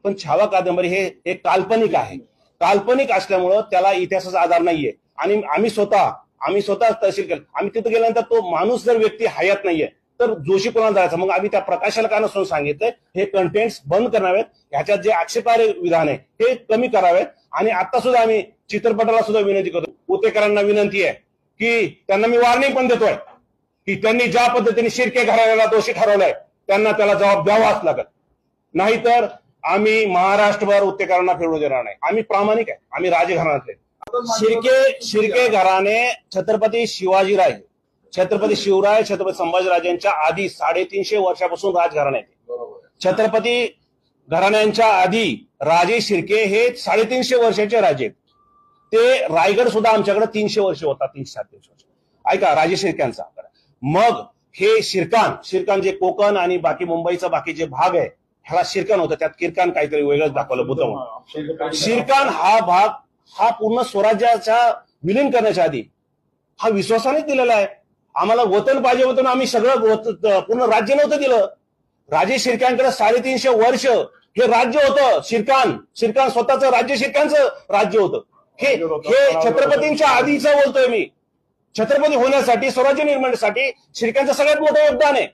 पण छावा कादंबरी हे एक काल्पनिक आहे. काल्पनिक असल्यामुळं त्याला इतिहासाचा आधार नाहीये. आणि आम्ही स्वतः तहसील केलं. आम्ही तिथे गेल्यानंतर तो माणूस जर व्यक्ती हयात नाहीये तर जोशी कोणाला जायचं. मग आम्ही त्या प्रकाशकांना समजून सांगितलंय हे कंटेंट्स बंद करावेत, ह्याच्यात जे आक्षेपार्ह विधान आहे हे कमी करावेत. आणि आता सुद्धा आम्ही चित्रपटाला सुद्धा विनंती करतो, पुतेकरांना विनंती आहे की त्यांना मी वॉर्निंग पण देतोय की त्यांनी ज्या पद्धतीने शिर्के घराण्याला दोषी ठरवलंय त्याला जबाब द्यावाच लागत. नाहीतर आम्ही महाराष्ट्रभर उत्तेकरांना फिरवू देणार नाही. आम्ही प्रामाणिक आहे, आम्ही राजघराण्यातले. शिर्के घराणे छत्रपती शिवाजीराय, छत्रपती शिवराय, छत्रपती संभाजीराजांच्या आधी 350 वर्षापासून राजघराणे आहे. छत्रपती घराण्यांच्या आधी राजे शिर्के हे 350 वर्षाचे राजे आहेत. ते रायगड सुद्धा आमच्याकडे 300 वर्ष होता, 337 वर्ष. ऐका, राजे शिर्क्यांचा. मग हे शिरकान जे कोकण आणि बाकी मुंबईचा बाकी जे भाग आहे ह्याला शिरकान होतं, त्यात किरकान काहीतरी वेगळंच दाखवलं बुद्ध. शिरकान हा भाग हा पूर्ण स्वराज्याच्या विलीन करण्याच्या आधी हा विश्वासानेच दिलेला आहे. आम्हाला वतन पाहिजे होतं, आम्ही सगळं पूर्ण राज्य नव्हतं दिलं. राजे शिर्क्यांकडे 350 वर्ष हे राज्य होतं. शिरकान स्वतःचं राज्य शिर्क्यांचं राज्य होतं. हे छत्रपतींच्या आधीचं बोलतोय मी. छत्रपती होण्यासाठी, स्वराज्य निर्माणासाठी शिर्क्यांचं सगळ्यात मोठं योगदान आहे.